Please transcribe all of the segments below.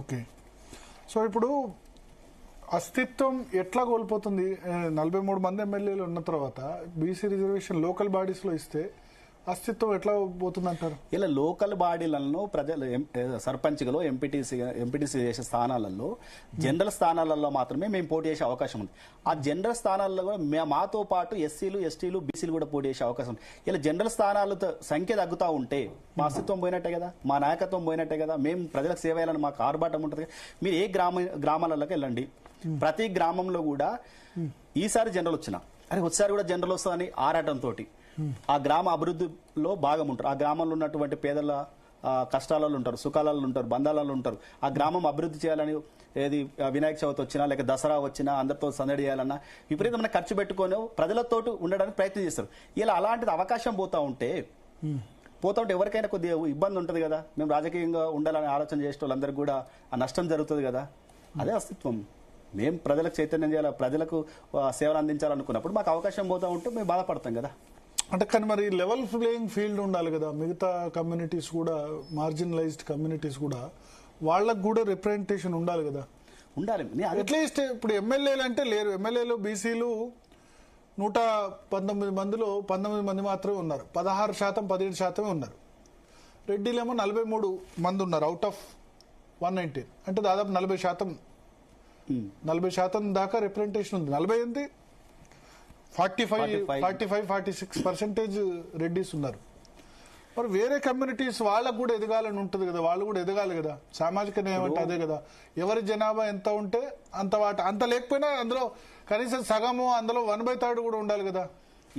Okay. So ఇప్పుడు అస్తిత్వం ఎట్లా కోల్పోతుంది? 43 మంది ఎమ్మెల్యేలు ఉన్న తర్వాత బీసీ రిజర్వేషన్ లోకల్ బాడీస్లో ఇస్తే అస్తిత్వం ఎట్లా పోతుంది అంటారు? ఇలా లోకల్ బాడీలలో ప్రజలు సర్పంచ్లో ఎంపీటీసీ చేసే స్థానాలలో జనరల్ స్థానాలలో మాత్రమే మేము పోటీ చేసే అవకాశం ఉంది. ఆ జనరల్ స్థానాల్లో కూడా మాతో పాటు ఎస్సీలు ఎస్టీలు బీసీలు కూడా పోటీ చేసే అవకాశం ఉంది. ఇలా జనరల్ స్థానాలతో సంఖ్య తగ్గుతూ ఉంటే మా అస్తిత్వం పోయినట్టే కదా, మా నాయకత్వం పోయినట్టే కదా. మేము ప్రజలకు సేవ చేయాలని మాకు ఆర్భాటం ఉంటుంది. మీరు ఏ గ్రామాలలోకి వెళ్ళండి, ప్రతి గ్రామంలో కూడా ఈసారి జనరల్ వచ్చినా అరే ఒకసారి కూడా జనరల్ వస్తుందని ఆరాటంతో ఆ గ్రామ అభివృద్ధిలో భాగం ఉంటారు. ఆ గ్రామంలో ఉన్నటువంటి పేదల కష్టాలలో ఉంటారు, సుఖాలలో ఉంటారు, బంధాలలో ఉంటారు. ఆ గ్రామం అభివృద్ధి చేయాలని ఏది వినాయక చవితి వచ్చినా లేక దసరా వచ్చినా అందరితో సందడి చేయాలన్నా విపరీతమైన ఖర్చు పెట్టుకొని ప్రజలతో ఉండడానికి ప్రయత్నం చేస్తారు. ఇలా అలాంటిది అవకాశం పోతా ఉంటే ఎవరికైనా కొద్దిగా ఇబ్బంది ఉంటుంది కదా. మేము రాజకీయంగా ఉండాలని ఆలోచన చేసే వాళ్ళందరికీ కూడా ఆ నష్టం జరుగుతుంది కదా. అదే అస్తిత్వం. మేము ప్రజలకు చైతన్యం చేయాలి, ప్రజలకు సేవలు అందించాలనుకున్నప్పుడు మాకు అవకాశం పోతా ఉంటే మేము బాధపడతాం కదా. అంటే కానీ మరి లెవెల్ ప్లేయింగ్ ఫీల్డ్ ఉండాలి కదా. మిగతా కమ్యూనిటీస్ కూడా, మార్జినలైజ్డ్ కమ్యూనిటీస్ కూడా, వాళ్ళకు కూడా రిప్రజెంటేషన్ ఉండాలి కదా. ఉండాలి. అట్లీస్ట్ ఇప్పుడు ఎమ్మెల్యేలు అంటే లేరు. ఎమ్మెల్యేలు బీసీలు 119 మందిలో 19 మంది మాత్రమే ఉన్నారు. 16%, 17% ఉన్నారు. రెడ్డిలేమో 43 మంది ఉన్నారు అవుట్ ఆఫ్ 119. అంటే దాదాపు 40% దాకా రిప్రజెంటేషన్ ఉంది. 40 ఏంటి 45-46% రెడ్డిస్ ఉన్నారు. మరి వేరే కమ్యూనిటీస్ వాళ్ళకు కూడా ఎదగాలని ఉంటుంది కదా, వాళ్ళు కూడా ఎదగాలి కదా. సామాజిక న్యాయం అంటే అదే కదా. ఎవరి జనాభా ఎంత ఉంటే అంత లేకపోయినా అందులో కనీసం సగము, అందులో 1/3 కూడా ఉండాలి కదా.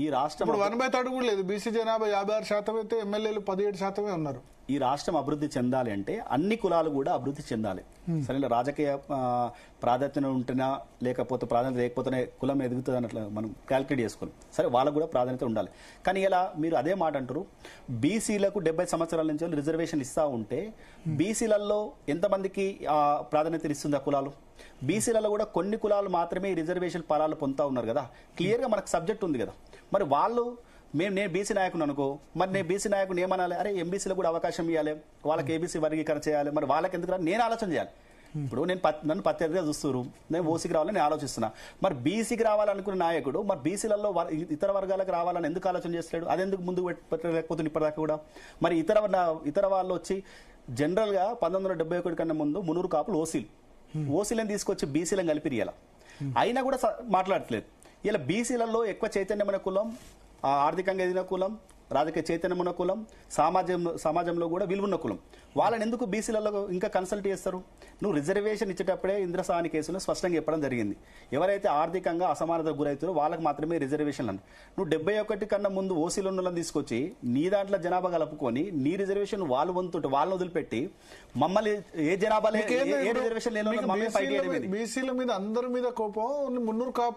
ఈ రాష్ట్రం ఇప్పుడు 1/3 కూడా లేదు. బీసీ జనాభా 56% అయితే ఎమ్మెల్యేలు 17% ఉన్నారు. ఈ రాష్ట్రం అభివృద్ధి చెందాలి అంటే అన్ని కులాలు కూడా అభివృద్ధి చెందాలి. సరే, రాజకీయ ప్రాధాన్యత ఉంటేనా లేకపోతే ప్రాధాన్యత లేకపోతేనే కులం ఎదుగుతుంది అన్నట్లు మనం క్యాల్కులేట్ చేసుకోవాలి. సరే, వాళ్ళకు కూడా ప్రాధాన్యత ఉండాలి. కానీ ఇలా మీరు అదే మాట అంటారు. బీసీలకు 70 సంవత్సరాల నుంచి రిజర్వేషన్ ఇస్తా ఉంటే బీసీలలో ఎంతమందికి ప్రాధాన్యత ఇస్తుంది ఆ కులాలు? బీసీలలో కూడా కొన్ని కులాలు మాత్రమే ఈ రిజర్వేషన్ ఫలాలు పొందుతా ఉన్నారు కదా. క్లియర్గా మనకు సబ్జెక్ట్ ఉంది కదా. మరి వాళ్ళు నేను బీసీ నాయకుని అనుకో, మరి నేను బీసీ నాయకుని ఏమనాలి? అరే ఎంబీసీలో కూడా అవకాశం ఇవ్వాలి, వాళ్ళకి ఏబీసీ వర్గీకరణ చేయాలి. మరి వాళ్ళకి ఎందుకు నేను ఆలోచన చేయాలి. ఇప్పుడు నన్ను ప్రత్యర్థిగా చూస్తున్నారు, నేను ఓసీకి రావాలని నేను ఆలోచిస్తున్నా. మరి బీసీకి రావాలనుకున్న నాయకుడు మరి బీసీలలో ఇతర వర్గాలకు రావాలని ఎందుకు ఆలోచన చేస్తాడు? అదెందుకు ముందుకు పెట్టలేకపోతుంది ఇప్పటిదాకా కూడా? మరి ఇతర వాళ్ళు వచ్చి జనరల్గా 1971 కన్నా ముందు మునూరు కాపులు ఓసీలను తీసుకొచ్చి బీసీలను కలిపిరియాల, అయినా కూడా మాట్లాడట్లేదు. ఇలా బీసీలలో ఎక్కువ చైతన్యమైన కులం, ఆర్థికంగా ఎదిగిన కులం, రాజకీయ చైతన్యమైన కులం, సమాజంలో కూడా విలువన్న కులం, వాళ్ళని ఎందుకు బీసీలలో ఇంకా కన్సల్ట్ చేస్తారు? నువ్వు రిజర్వేషన్ ఇచ్చేటప్పుడే ఇంద్రసాని కేసులో స్పష్టంగా చెప్పడం జరిగింది. ఎవరైతే ఆర్థికంగా అసమానతకు గురవుతారో వాళ్ళకి మాత్రమే రిజర్వేషన్లు అన్న. నువ్వు 71 కన్నా ముందు ఓసీలో ఉన్న తీసుకొచ్చి నీ దాంట్లో జనాభా కలుపుకొని నీ రిజర్వేషన్ వాళ్ళు వంతుంటే వాళ్ళని వదిలిపెట్టి మమ్మల్ని ఏ జనాభా ఏ రిజర్వేషన్ లేని బీసీల మీద అందరి మీద కోపం మున్నూరు కాపు